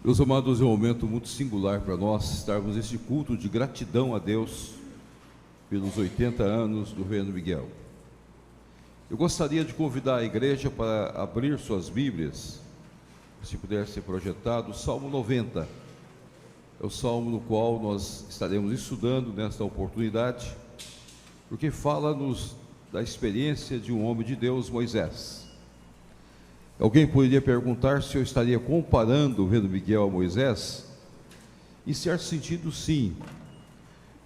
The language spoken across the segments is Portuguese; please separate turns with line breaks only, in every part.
Meus amados, é um momento muito singular para nós estarmos neste culto de gratidão a Deus pelos 80 anos do Reino Miguel. Eu gostaria de convidar a igreja para abrir suas Bíblias, se puder ser projetado, o Salmo 90. É o salmo no qual nós estaremos estudando nesta oportunidade, porque fala-nos da experiência de um homem de Deus, Moisés. Alguém poderia perguntar se eu estaria comparando o Reino Miguel a Moisés? Em certo sentido, sim,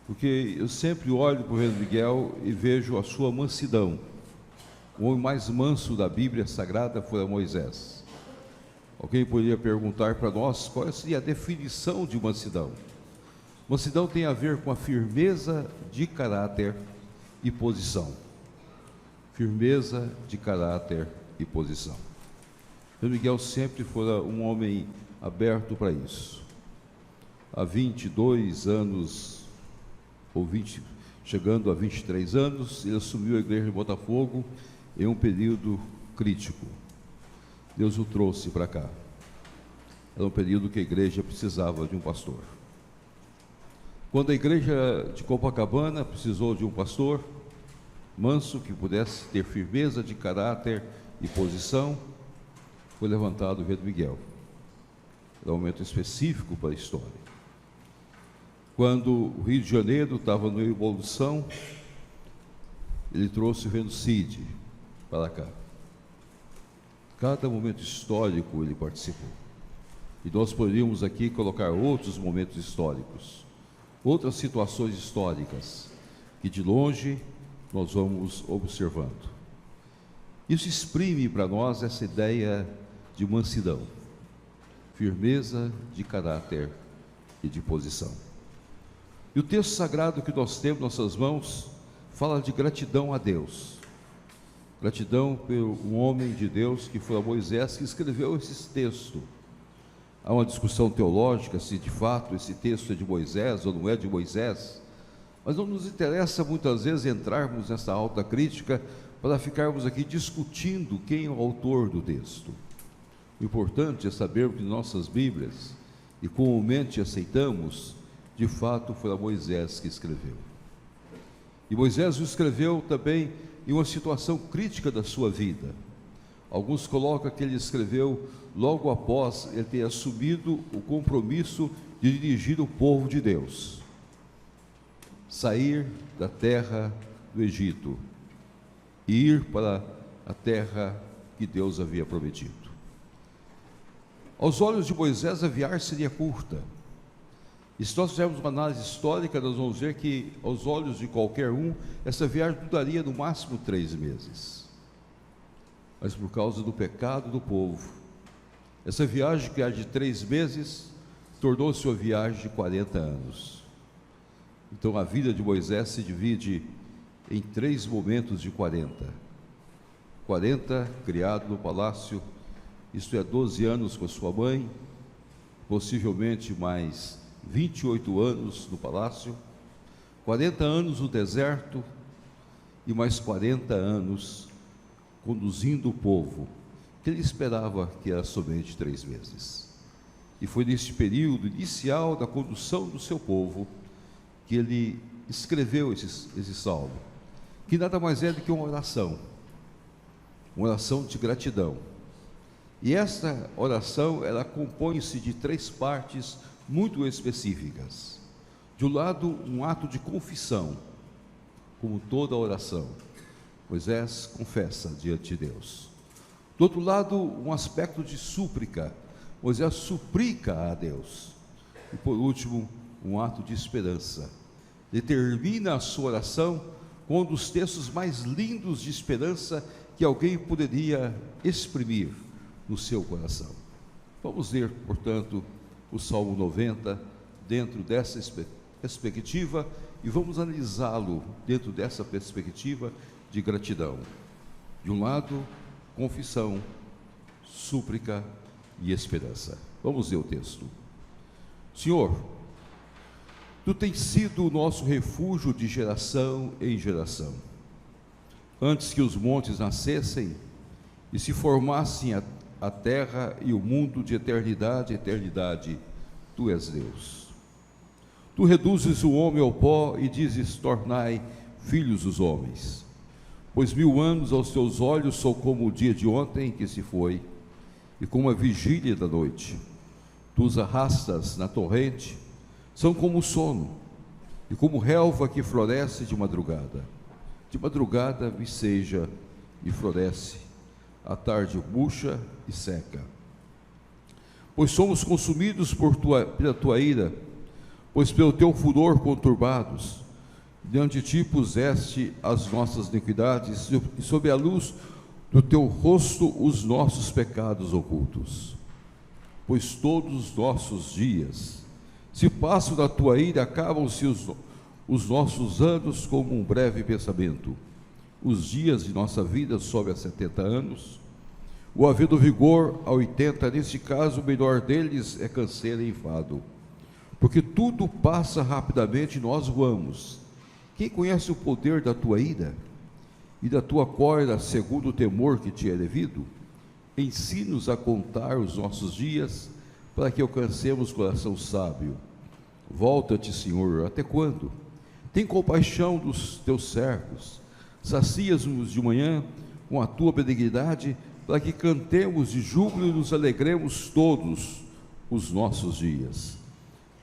porque eu sempre olho para o Reino Miguel e vejo a sua mansidão. O homem mais manso da Bíblia Sagrada foi Moisés. Alguém poderia perguntar para nós qual seria a definição de mansidão? Mansidão tem a ver com a firmeza de caráter e posição. Firmeza de caráter e posição. Miguel sempre foi um homem aberto para isso. Há 22 anos, chegando a 23 anos, ele assumiu a igreja de Botafogo em um período crítico. Deus o trouxe para cá. Era um período que a igreja precisava de um pastor. Quando a igreja de Copacabana precisou de um pastor manso, que pudesse ter firmeza de caráter e posição, foi levantado o Reino Miguel. Era um momento específico para a história. Quando o Rio de Janeiro estava numa evolução, ele trouxe o Reino Cid para cá. Cada momento histórico ele participou. E nós poderíamos aqui colocar outros momentos históricos, outras situações históricas, que de longe nós vamos observando. Isso exprime para nós essa ideia de mansidão, firmeza de caráter e de posição. E o texto sagrado que nós temos em nossas mãos fala de gratidão a Deus. Gratidão pelo um homem de Deus que foi Moisés que escreveu esse texto. Há uma discussão teológica se de fato esse texto é de Moisés ou não é de Moisés, mas não nos interessa muitas vezes entrarmos nessa alta crítica para ficarmos aqui discutindo quem é o autor do texto. O importante é sabermos que nossas Bíblias, e comumente aceitamos, de fato foi Moisés que escreveu. E Moisés o escreveu também em uma situação crítica da sua vida. Alguns colocam que ele escreveu logo após ele ter assumido o compromisso de dirigir o povo de Deus, sair da terra do Egito e ir para a terra que Deus havia prometido. Aos olhos de Moisés, a viagem seria curta. E se nós fizermos uma análise histórica, nós vamos ver que, aos olhos de qualquer um, essa viagem duraria no máximo 3 meses. Mas por causa do pecado do povo, essa viagem, que era de 3 meses, tornou-se uma viagem de 40 anos. Então a vida de Moisés se divide em 3 momentos de 40. 40 criado no palácio, isto é, 12 anos com a sua mãe, possivelmente mais 28 anos no palácio, 40 anos no deserto e mais 40 anos conduzindo o povo, que ele esperava que era somente 3 meses. E foi nesse período inicial da condução do seu povo que ele escreveu esse salmo, que nada mais é do que uma oração de gratidão. E esta oração, ela compõe-se de 3 partes muito específicas. De um lado, um ato de confissão, como toda oração. Moisés confessa diante de Deus. Do outro lado, um aspecto de súplica. Moisés suplica a Deus. E por último, um ato de esperança. Ele termina a sua oração com um dos textos mais lindos de esperança que alguém poderia exprimir no seu coração. Vamos ler, portanto, o Salmo 90 dentro dessa perspectiva e vamos analisá-lo dentro dessa perspectiva de gratidão. De um lado, confissão, súplica e esperança. Vamos ler o texto. Senhor, Tu tens sido o nosso refúgio de geração em geração. Antes que os montes nascessem e se formassem a terra e o mundo de eternidade a eternidade. Tu és Deus. Tu reduzes o homem ao pó e dizes: tornai filhos dos homens. Pois 1000 anos aos teus olhos são como o dia de ontem que se foi, e como a vigília da noite. Tu os arrastas na torrente, são como o sono, e como relva que floresce de madrugada. De madrugada viceja e floresce, à tarde murcha e seca. Pois somos consumidos pela tua ira, pois pelo teu furor conturbados. Diante de ti puseste as nossas iniquidades, e sob a luz do teu rosto os nossos pecados ocultos. Pois todos os nossos dias se passam na tua ira, acabam-se os nossos anos como um breve pensamento. Os dias de nossa vida sobe a 70 anos, o havendo vigor a 80, neste caso o melhor deles é canseira e enfado. Porque tudo passa rapidamente e nós voamos. Quem conhece o poder da tua ira e da tua cólera segundo o temor que te é devido? Ensina-nos a contar os nossos dias, para que alcancemos coração sábio. Volta-te, Senhor, até quando? Tem compaixão dos teus servos, sacias-nos de manhã com a tua benignidade, para que cantemos de júbilo e nos alegremos todos os nossos dias.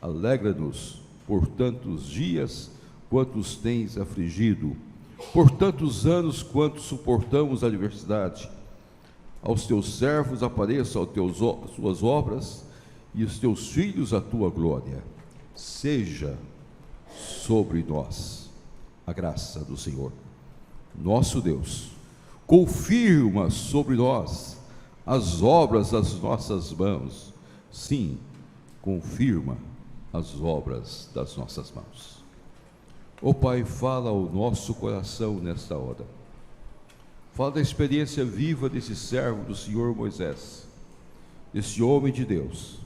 Alegra-nos por tantos dias quantos tens afligido, por tantos anos quanto suportamos a adversidade. Aos teus servos apareçam as tuas obras, e os teus filhos a tua glória. Seja sobre nós a graça do Senhor, nosso Deus. Confirma sobre nós as obras das nossas mãos. Sim, confirma as obras das nossas mãos. Ó Pai, fala ao nosso coração nesta hora. Fala da experiência viva desse servo do Senhor Moisés, desse homem de Deus,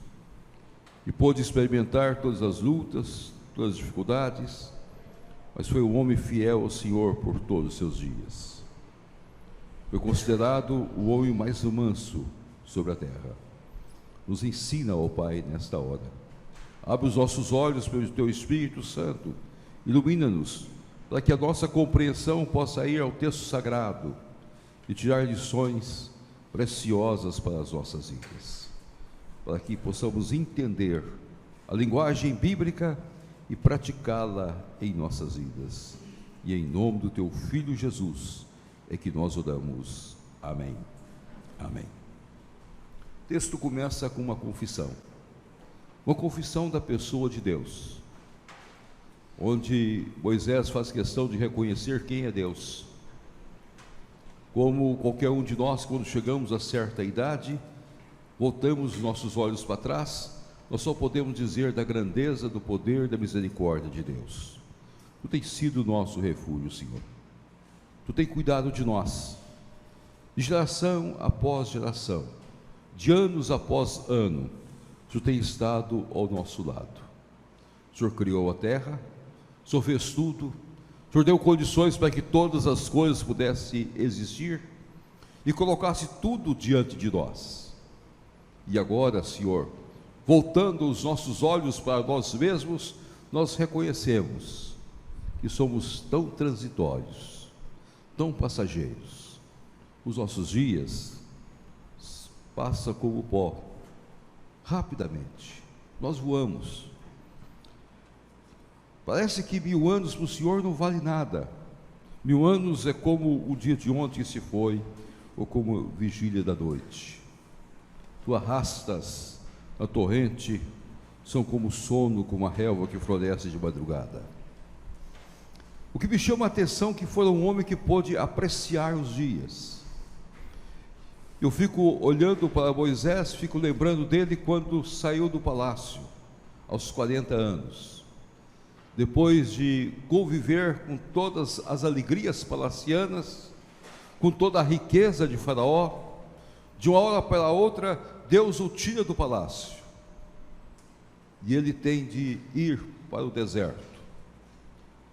e pôde experimentar todas as lutas, todas as dificuldades, mas foi um homem fiel ao Senhor por todos os seus dias. Foi considerado o homem mais manso sobre a terra. Nos ensina, ó Pai, nesta hora. Abre os nossos olhos pelo Teu Espírito Santo, ilumina-nos, para que a nossa compreensão possa ir ao texto sagrado e tirar lições preciosas para as nossas vidas, para que possamos entender a linguagem bíblica e praticá-la em nossas vidas. E em nome do Teu Filho Jesus é que nós oramos. Amém. Amém. O texto começa com uma confissão da pessoa de Deus, onde Moisés faz questão de reconhecer quem é Deus. Como qualquer um de nós, quando chegamos a certa idade, voltamos os nossos olhos para trás, nós só podemos dizer da grandeza, do poder, da misericórdia de Deus. Tu tens sido o nosso refúgio, Senhor. Tu tens cuidado de nós, de geração após geração, de anos após ano. Tu tens estado ao nosso lado. O Senhor criou a terra, o Senhor fez tudo, o Senhor deu condições para que todas as coisas pudessem existir e colocasse tudo diante de nós. E agora, Senhor, voltando os nossos olhos para nós mesmos, nós reconhecemos que somos tão transitórios, tão passageiros. Os nossos dias passam como pó, rapidamente, nós voamos. Parece que 1000 anos para o Senhor não vale nada. 1000 anos é como o dia de ontem que se foi, ou como a vigília da noite. Tu arrastas a torrente, são como sono, como a relva que floresce de madrugada. O que me chama a atenção é que foi um homem que pôde apreciar os dias. Eu fico olhando para Moisés, fico lembrando dele quando saiu do palácio, aos 40 anos. Depois de conviver com todas as alegrias palacianas, com toda a riqueza de Faraó, de uma hora para outra, Deus o tira do palácio. E ele tem de ir para o deserto,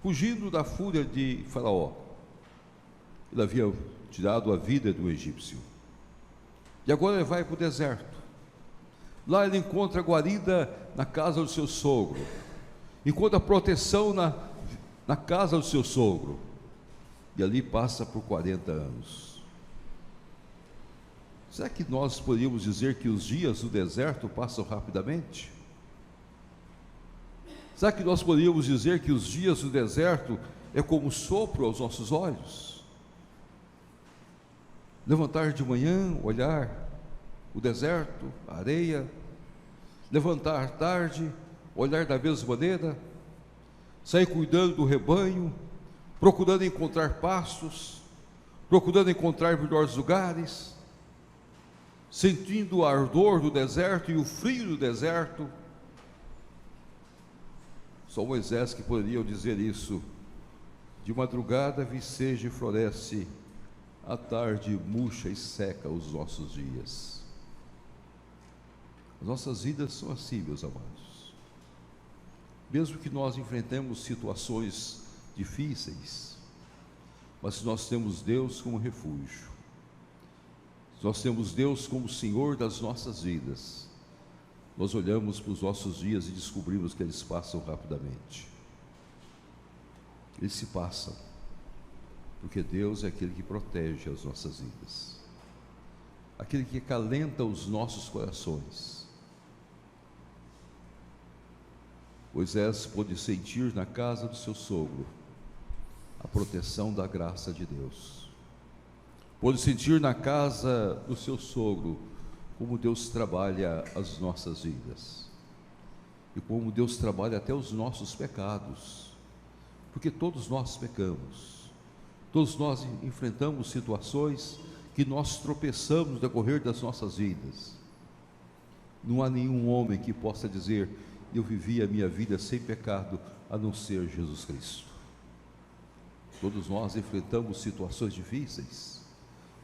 fugindo da fúria de Faraó. Ele havia tirado a vida do egípcio. E agora ele vai para o deserto. Lá ele encontra guarida na casa do seu sogro, encontra proteção na casa do seu sogro, e ali passa por 40 anos. Será que nós poderíamos dizer que os dias do deserto passam rapidamente? Será que nós poderíamos dizer que os dias do deserto é como sopro aos nossos olhos? Levantar de manhã, olhar o deserto, a areia, levantar tarde, olhar da mesma maneira, sair cuidando do rebanho, procurando encontrar pastos, procurando encontrar melhores lugares, sentindo o ardor do deserto e o frio do deserto. Só Moisés que poderia dizer isso. De madrugada viceja e floresce, à tarde murcha e seca os nossos dias. As nossas vidas são assim, meus amados. Mesmo que nós enfrentemos situações difíceis, mas se nós temos Deus como refúgio, se nós temos Deus como Senhor das nossas vidas, nós olhamos para os nossos dias e descobrimos que eles passam rapidamente. Eles se passam, porque Deus é aquele que protege as nossas vidas, aquele que acalenta os nossos corações. Moisés pôde sentir na casa do seu sogro a proteção da graça de Deus. Pôde sentir na casa do seu sogro como Deus trabalha as nossas vidas e como Deus trabalha até os nossos pecados, porque todos nós pecamos, todos nós enfrentamos situações que nós tropeçamos no decorrer das nossas vidas. Não há nenhum homem que possa dizer: eu vivi a minha vida sem pecado, a não ser Jesus Cristo. Todos nós enfrentamos situações difíceis.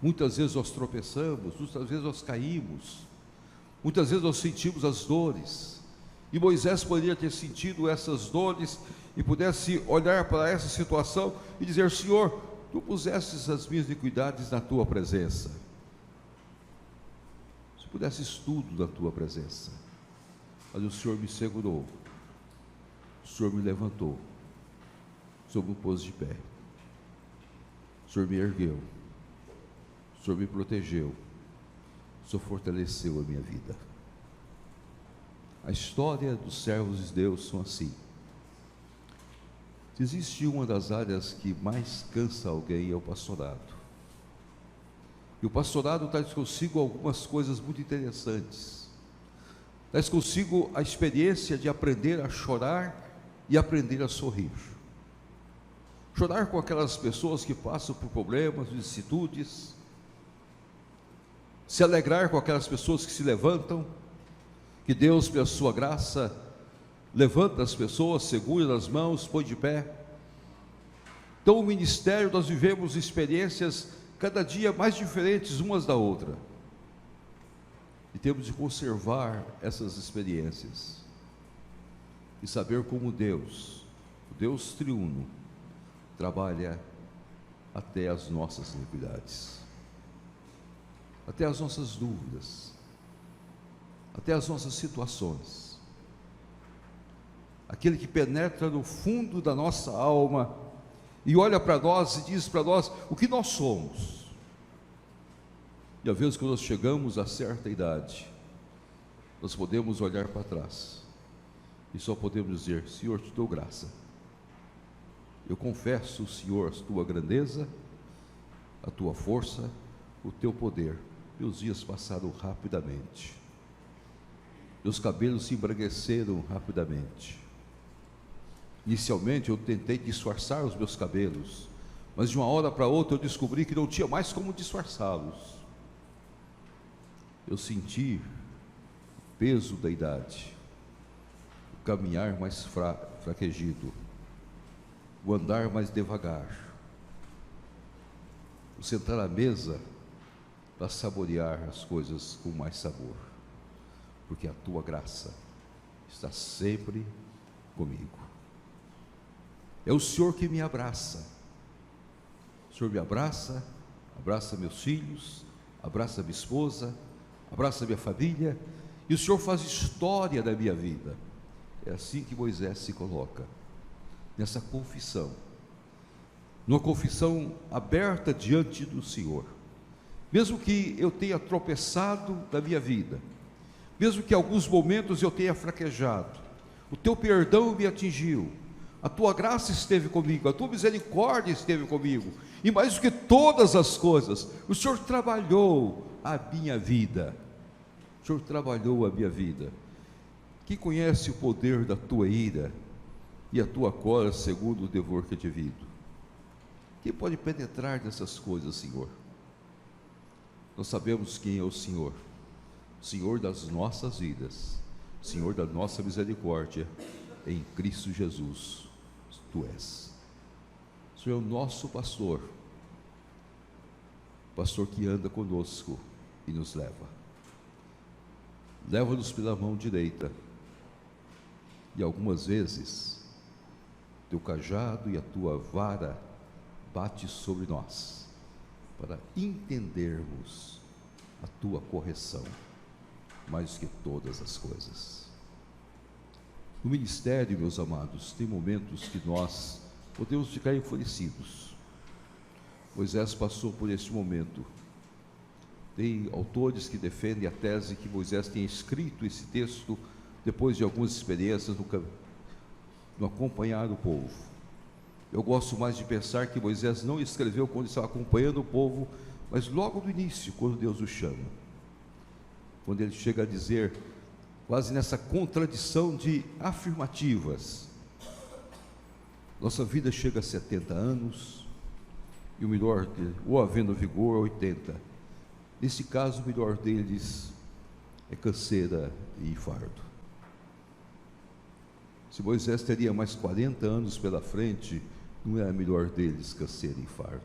Muitas vezes nós tropeçamos, muitas vezes nós caímos, muitas vezes nós sentimos as dores. E Moisés poderia ter sentido essas dores e pudesse olhar para essa situação e dizer: Senhor, Tu pusestes as minhas iniquidades na Tua presença. Se pudesses tudo na Tua presença, mas o Senhor me segurou, o Senhor me levantou, o Senhor me pôs de pé, o Senhor me ergueu, o Senhor me protegeu, o Senhor fortaleceu a minha vida. A história dos servos de Deus são assim. Se existe uma das áreas que mais cansa alguém, é o pastorado. E o pastorado traz consigo algumas coisas muito interessantes. Traz consigo a experiência de aprender a chorar e aprender a sorrir. Chorar com aquelas pessoas que passam por problemas, vicissitudes. Se alegrar com aquelas pessoas que se levantam, que Deus, pela sua graça, levanta as pessoas, segura nas mãos, põe de pé. Então, o ministério, nós vivemos experiências cada dia mais diferentes umas da outra. E temos de conservar essas experiências e saber como Deus, o Deus triuno, trabalha até as nossas iniquidades, até as nossas dúvidas, até as nossas situações. Aquele que penetra no fundo da nossa alma e olha para nós e diz para nós o que nós somos. E às vezes, quando nós chegamos a certa idade, nós podemos olhar para trás e só podemos dizer: Senhor, te dou graça. Eu confesso, Senhor, a tua grandeza, a tua força, o teu poder. Meus dias passaram rapidamente, meus cabelos se embranqueceram rapidamente. Inicialmente eu tentei disfarçar os meus cabelos, mas de uma hora para outra eu descobri que não tinha mais como disfarçá-los. Eu senti o peso da idade, o caminhar mais fraquejido, o andar mais devagar, o sentar à mesa para saborear as coisas com mais sabor, porque a tua graça está sempre comigo. É o Senhor que me abraça. O Senhor me abraça, abraça meus filhos, abraça minha esposa, abraça a minha família, e o Senhor faz história da minha vida. É assim que Moisés se coloca, nessa confissão, numa confissão aberta diante do Senhor. Mesmo que eu tenha tropeçado na minha vida, mesmo que em alguns momentos eu tenha fraquejado, o teu perdão me atingiu, a tua graça esteve comigo, a tua misericórdia esteve comigo, e mais do que todas as coisas, o Senhor trabalhou a minha vida. O Senhor trabalhou a minha vida. Quem conhece o poder da tua ira e a tua cólera segundo o devor que é devido? Quem pode penetrar nessas coisas, Senhor? Nós sabemos quem é o Senhor das nossas vidas, Senhor da nossa misericórdia, em Cristo Jesus, Tu és. O Senhor é o nosso pastor, pastor que anda conosco e nos leva. Leva-nos pela mão direita, e algumas vezes, teu cajado e a tua vara bate sobre nós, para entendermos a tua correção, mais que todas as coisas. No ministério, meus amados, tem momentos que nós podemos ficar enfurecidos. Moisés passou por esse momento. Tem autores que defendem a tese que Moisés tenha escrito esse texto depois de algumas experiências no acompanhar o povo. Eu gosto mais de pensar que Moisés não escreveu quando estava acompanhando o povo, mas logo no início, quando Deus o chama, quando ele chega a dizer, quase nessa contradição de afirmativas: nossa vida chega a 70 anos, e o melhor dele, ou havendo vigor, 80. Nesse caso, o melhor deles é canseira e fardo. Se Moisés teria mais 40 anos pela frente, não é a melhor deles canseira e fardo.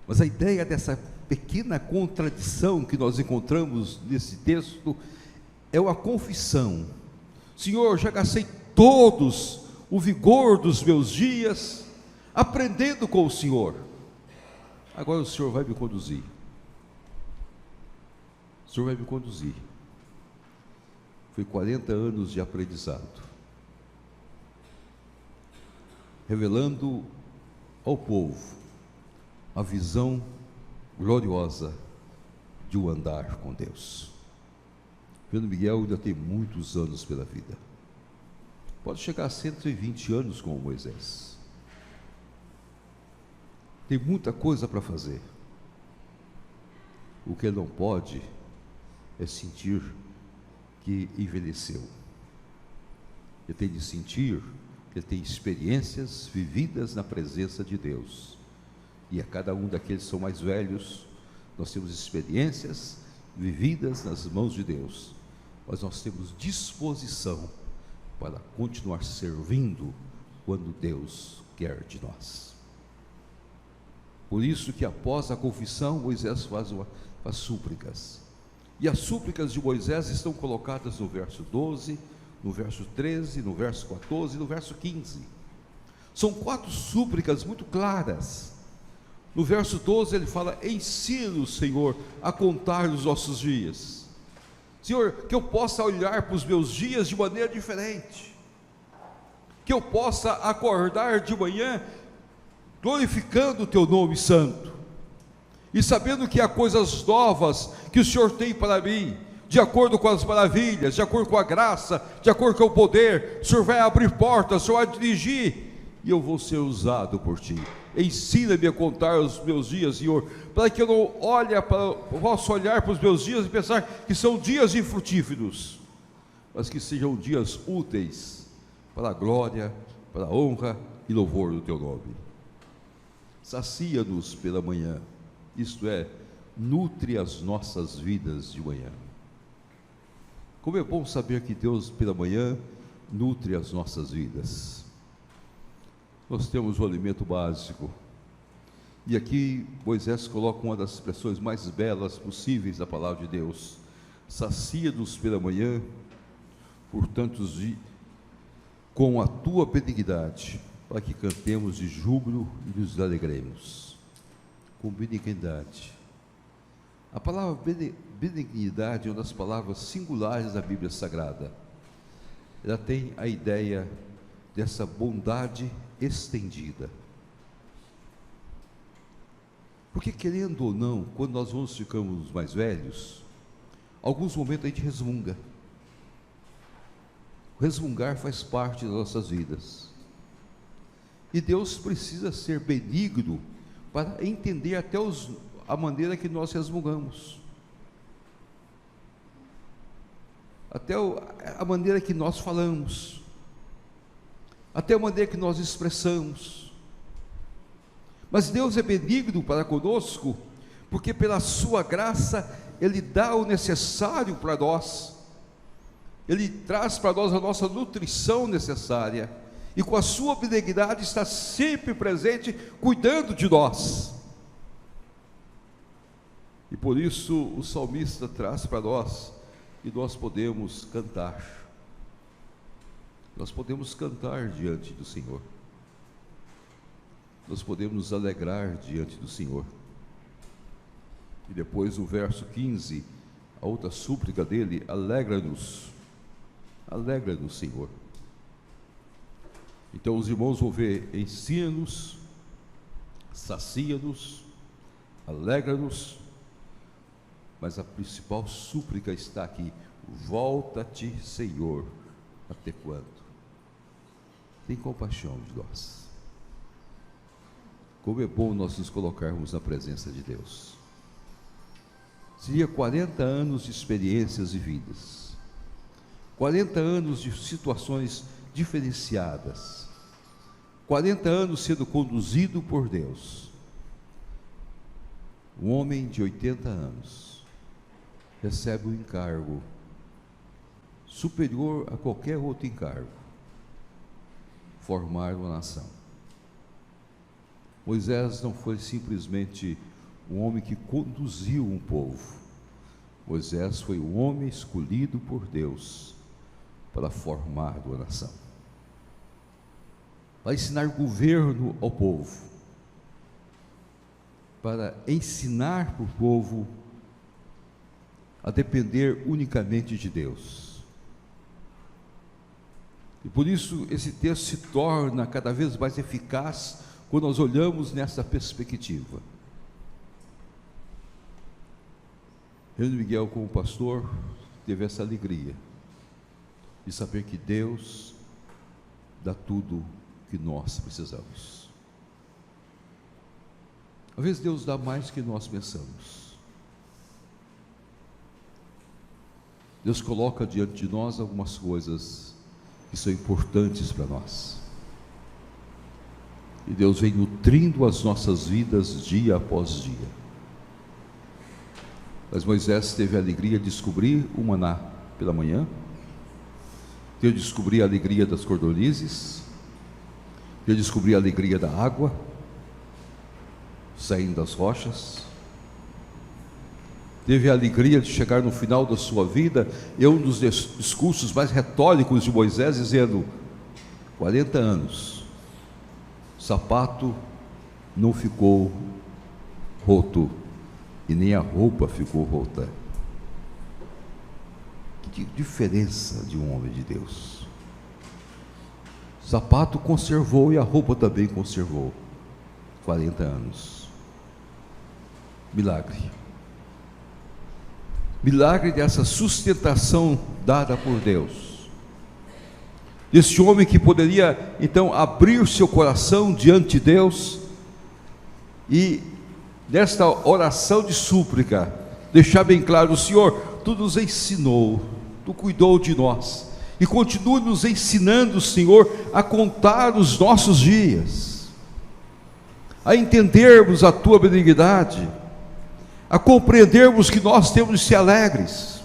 Mas a ideia dessa pequena contradição que nós encontramos nesse texto é uma confissão: Senhor, já gastei todos o vigor dos meus dias aprendendo com o Senhor. Agora o Senhor vai me conduzir. O Senhor vai me conduzir. Foi 40 anos de aprendizado, revelando ao povo a visão gloriosa de um andar com Deus. Pedro Miguel ainda tem muitos anos pela vida. Pode chegar a 120 anos como Moisés. Tem muita coisa para fazer. O que ele não pode é sentir que envelheceu. Ele tem de sentir que ele tem experiências vividas na presença de Deus. E a cada um daqueles que são mais velhos, nós temos experiências vividas nas mãos de Deus, mas nós temos disposição para continuar servindo quando Deus quer de nós. Por isso que após a confissão, Moisés faz súplicas. E as súplicas de Moisés estão colocadas no verso 12, no verso 13, no verso 14 e no verso 15. São 4 súplicas muito claras. No verso 12 ele fala: ensina-nos, Senhor, a contar os nossos dias. Senhor, que eu possa olhar para os meus dias de maneira diferente, que eu possa acordar de manhã glorificando o teu nome santo, e sabendo que há coisas novas que o Senhor tem para mim, de acordo com as maravilhas, de acordo com a graça, de acordo com o poder. O Senhor vai abrir portas, o Senhor vai dirigir, e eu vou ser usado por Ti. Ensina-me a contar os meus dias, Senhor, para que eu não possa olhar para os meus dias e pensar que são dias infrutíferos, mas que sejam dias úteis para a glória, para a honra e louvor do Teu nome. Sacia-nos pela manhã, isto é, nutre as nossas vidas de manhã. Como é bom saber que Deus pela manhã nutre as nossas vidas. Nós temos o alimento básico, e aqui Moisés coloca uma das expressões mais belas possíveis da palavra de Deus: sacia-nos pela manhã, portanto, com a tua benignidade, para que cantemos de júbilo e nos alegremos. Com benignidade. A palavra benignidade é uma das palavras singulares da Bíblia Sagrada. Ela tem a ideia dessa bondade estendida. Porque, querendo ou não, quando nós ficamos mais velhos, alguns momentos a gente resmunga. O resmungar faz parte das nossas vidas. E Deus precisa ser benigno para entender até a maneira que nós resmungamos. Até a maneira que nós falamos. Até a maneira que nós expressamos. Mas Deus é benigno para conosco, porque pela sua graça Ele dá o necessário para nós. Ele traz para nós a nossa nutrição necessária, e com a sua benignidade está sempre presente, cuidando de nós. E por isso o salmista traz para nós, e nós podemos cantar. Nós podemos cantar diante do Senhor. Nós podemos nos alegrar diante do Senhor. E depois o verso 15, a outra súplica dele: alegra-nos, alegra-nos, Senhor. Então os irmãos vão ver: ensina-nos, sacia-nos, alegra-nos, mas a principal súplica está aqui: volta-te, Senhor, até quando? Tem compaixão de nós. Como é bom nós nos colocarmos na presença de Deus. Seria 40 anos de experiências e vidas, 40 anos de situações diferenciadas, 40 anos sendo conduzido por Deus. Um homem de 80 anos recebe um encargo superior a qualquer outro encargo: formar uma nação. Moisés não foi simplesmente um homem que conduziu um povo. Moisés foi o homem escolhido por Deus para formar uma nação, para ensinar governo ao povo, para ensinar para o povo a depender unicamente de Deus. E por isso esse texto se torna cada vez mais eficaz quando nós olhamos nessa perspectiva. Reino Miguel, como pastor, teve essa alegria de saber que Deus dá tudo que nós precisamos. Às vezes Deus dá mais que nós pensamos. Deus coloca diante de nós algumas coisas que são importantes para nós. E Deus vem nutrindo as nossas vidas dia após dia. Mas Moisés teve a alegria de descobrir o maná pela manhã, teve de descobrir a alegria das cordonizes, teve de descobrir a alegria da água saindo das rochas, teve a alegria de chegar no final da sua vida, e um dos discursos mais retóricos de Moisés, dizendo: 40 anos, o sapato não ficou roto, e nem a roupa ficou rota. Que diferença de um homem de Deus! O sapato conservou e a roupa também conservou. 40 anos. Milagre. Milagre dessa sustentação dada por Deus. Desse homem que poderia então abrir seu coração diante de Deus e nesta oração de súplica deixar bem claro: o Senhor, Tu nos ensinou, Tu cuidou de nós e continua nos ensinando, Senhor, a contar os nossos dias, a entendermos a Tua benignidade, a compreendermos que nós temos de ser alegres,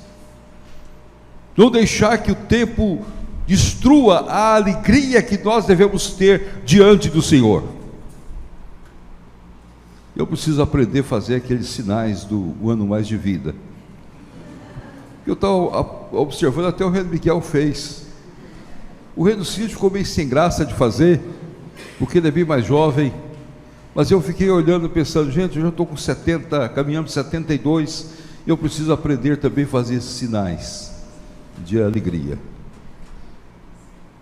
não deixar que o tempo destrua a alegria que nós devemos ter diante do Senhor. Eu preciso aprender a fazer aqueles sinais do ano mais de vida. Eu estava observando, até o Reino Miguel fez. O Reino Cid ficou meio sem graça de fazer, porque ele é bem mais jovem, Mas eu fiquei olhando, pensando, gente, eu já estou com 70, caminhando 72, e eu preciso aprender também a fazer esses sinais de alegria.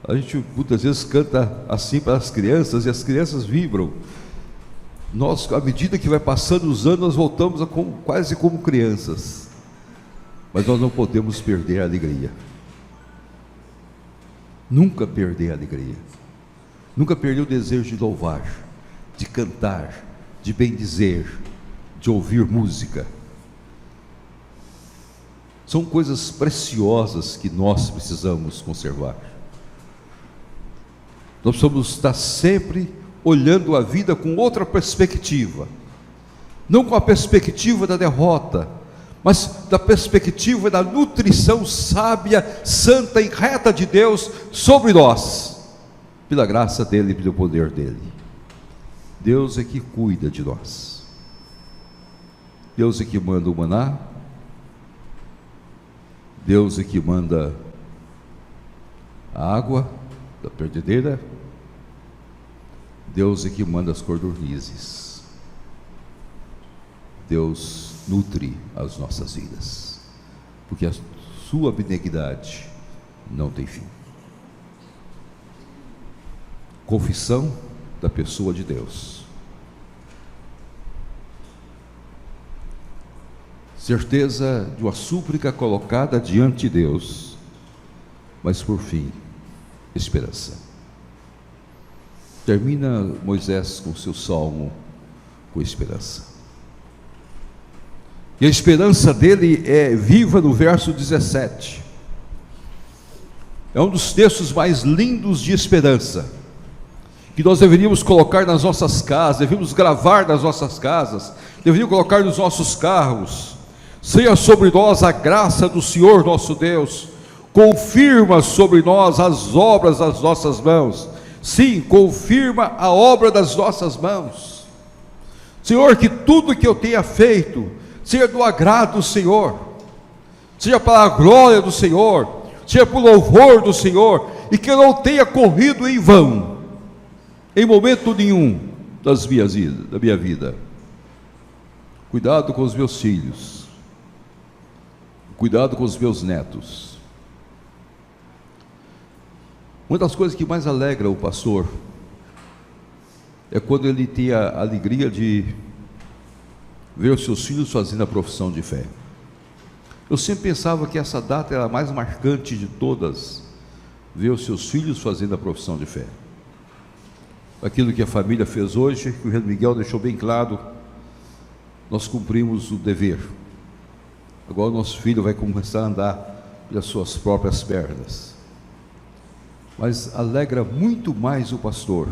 A gente muitas vezes canta assim para as crianças, e as crianças vibram. Nós, à medida que vai passando os anos, nós voltamos quase como crianças. Mas nós não podemos perder a alegria. Nunca perder a alegria. Nunca perder o desejo de louvar, de cantar, de bendizer, de ouvir música. São coisas preciosas que nós precisamos conservar. Nós precisamos estar sempre olhando a vida com outra perspectiva, não com a perspectiva da derrota, mas da perspectiva da nutrição sábia, santa e reta de Deus sobre nós, pela graça dele e pelo poder dele. Deus é que cuida de nós. Deus é que manda o maná. Deus é que manda a água da perdedeira. Deus é que manda as codornizes. Deus nutre as nossas vidas, porque a sua benignidade não tem fim. Confissão da pessoa de Deus. Certeza de uma súplica colocada diante de Deus, mas por fim, esperança. Termina Moisés com seu salmo com esperança. E a esperança dele é viva no verso 17. É um dos textos mais lindos de esperança, que nós deveríamos colocar nas nossas casas, deveríamos gravar nas nossas casas, deveríamos colocar nos nossos carros. Seja sobre nós a graça do Senhor nosso Deus, confirma sobre nós as obras das nossas mãos. Sim, confirma a obra das nossas mãos. Senhor, que tudo que eu tenha feito seja do agrado do Senhor, seja para a glória do Senhor, seja para o louvor do Senhor, e que eu não tenha corrido em vão, em momento nenhum da minha vida. Cuidado com os meus filhos, cuidado com os meus netos. Uma das coisas que mais alegra o pastor é quando ele tem a alegria de ver os seus filhos fazendo a profissão de fé. Eu sempre pensava que essa data era a mais marcante de todas, ver os seus filhos fazendo a profissão de fé. Aquilo que a família fez hoje, que o Reverendo Miguel deixou bem claro, nós cumprimos o dever. Agora o nosso filho vai começar a andar pelas suas próprias pernas. Mas alegra muito mais o pastor,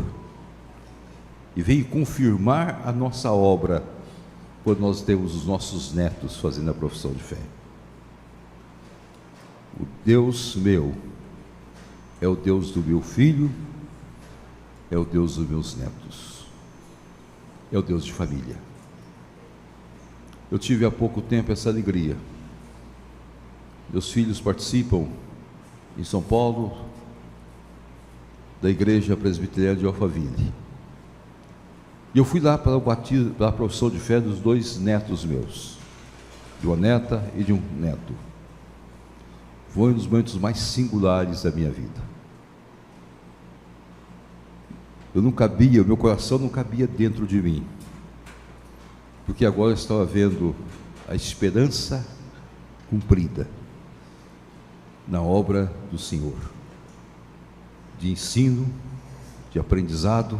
e vem confirmar a nossa obra, quando nós temos os nossos netos fazendo a profissão de fé. O Deus meu é o Deus do meu filho, é o Deus dos meus netos, é o Deus de família. Eu tive há pouco tempo essa alegria. Meus filhos participam em São Paulo da Igreja Presbiteriana de Alphaville. E eu fui lá para o batismo, para a profissão de fé dos dois netos meus, de uma neta e de um neto. Foi um dos momentos mais singulares da minha vida. Eu não cabia, o meu coração não cabia dentro de mim, porque agora eu estava vendo a esperança cumprida na obra do Senhor, de ensino, de aprendizado,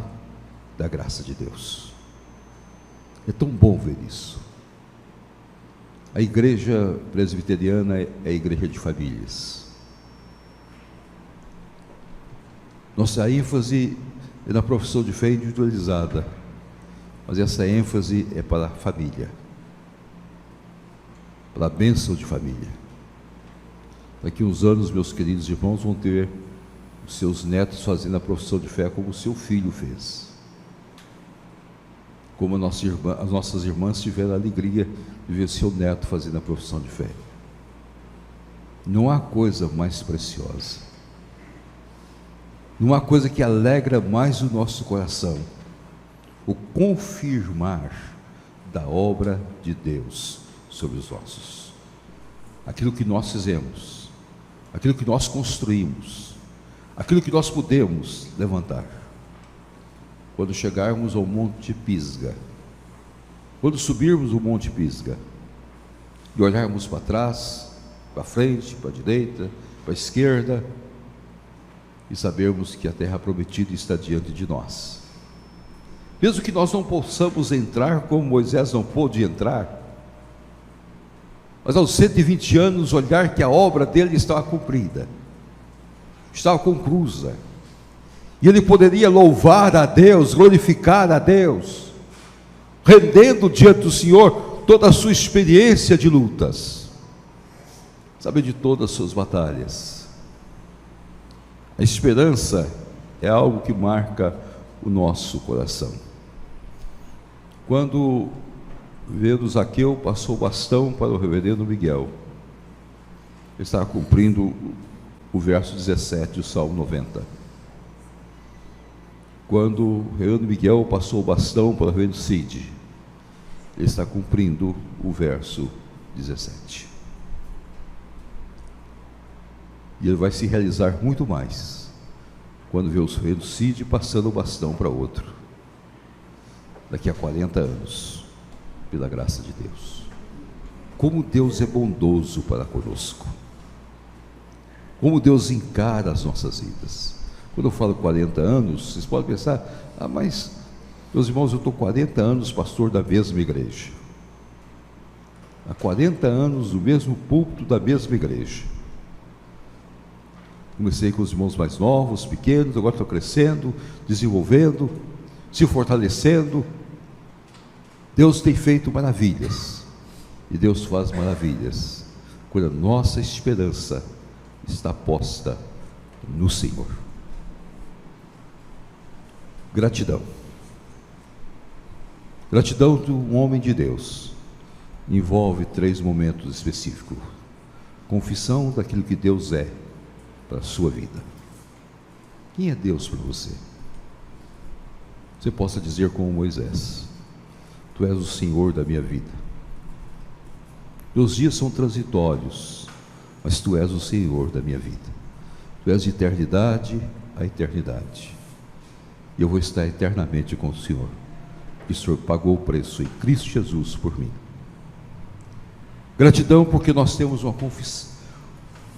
da graça de Deus. É tão bom ver isso. A igreja presbiteriana é a igreja de famílias. Nossa ênfase é na profissão de fé individualizada, mas essa ênfase é para a família, para a bênção de família. Daqui a uns anos, meus queridos irmãos vão ter os seus netos fazendo a profissão de fé como o seu filho fez, como as nossas irmãs tiveram a alegria de ver seu neto fazendo a profissão de fé. Não há coisa mais preciosa, não há coisa que alegra mais o nosso coração, o confirmar da obra de Deus sobre os ossos. Aquilo que nós fizemos, aquilo que nós construímos, aquilo que nós podemos levantar. Quando chegarmos ao Monte Pisga, quando subirmos o Monte Pisga e olharmos para trás, para frente, para a direita, para a esquerda, e sabermos que a terra prometida está diante de nós, mesmo que nós não possamos entrar como Moisés não pôde entrar, mas aos 120 anos olhar que a obra dele estava cumprida, estava conclusa, e ele poderia louvar a Deus, glorificar a Deus, rendendo diante do Senhor toda a sua experiência de lutas, saber de todas as suas batalhas. A esperança é algo que marca o nosso coração. Quando vendo Zaqueu, passou o bastão para o reverendo Miguel, ele estava cumprindo o verso 17 do Salmo 90. Quando o reverendo Miguel passou o bastão para o reverendo Cid, ele está cumprindo o verso 17. E ele vai se realizar muito mais quando vê o reverendo Cid passando o bastão para outro, daqui a 40 anos, pela graça de Deus. Como Deus é bondoso para conosco, como Deus encara as nossas vidas. Quando eu falo 40 anos, vocês podem pensar, mas meus irmãos, eu estou 40 anos pastor da mesma igreja, há 40 anos no mesmo púlpito da mesma igreja. Comecei com os irmãos mais novos, pequenos, agora estou crescendo, desenvolvendo, se fortalecendo. Deus tem feito maravilhas, e Deus faz maravilhas quando a nossa esperança está posta no Senhor. Gratidão. Gratidão de um homem de Deus envolve 3 momentos específicos: confissão daquilo que Deus é para a sua vida. Quem é Deus para você? Você possa dizer como Moisés: Tu és o Senhor da minha vida. Meus dias são transitórios, mas Tu és o Senhor da minha vida. Tu és de eternidade a eternidade, e eu vou estar eternamente com o Senhor. E o Senhor pagou o preço em Cristo Jesus por mim. Gratidão porque nós temos uma confissão,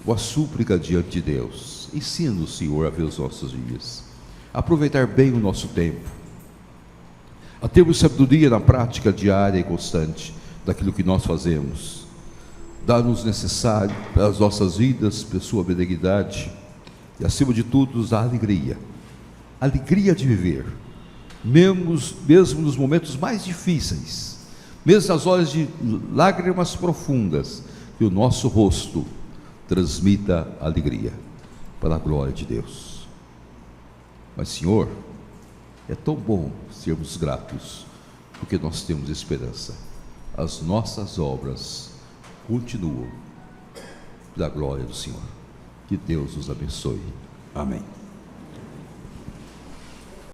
uma súplica diante de Deus. Ensina o Senhor a ver os nossos dias, a aproveitar bem o nosso tempo, a termos sabedoria na prática diária e constante daquilo que nós fazemos. Dá-nos necessário para as nossas vidas, pela sua benignidade, e acima de tudo nos dá alegria de viver, mesmo nos momentos mais difíceis, mesmo nas horas de lágrimas profundas, que o nosso rosto transmita alegria, para a glória de Deus. Mas, Senhor, é tão bom sermos gratos, porque nós temos esperança. As nossas obras continuam da glória do Senhor. Que Deus nos abençoe. Amém.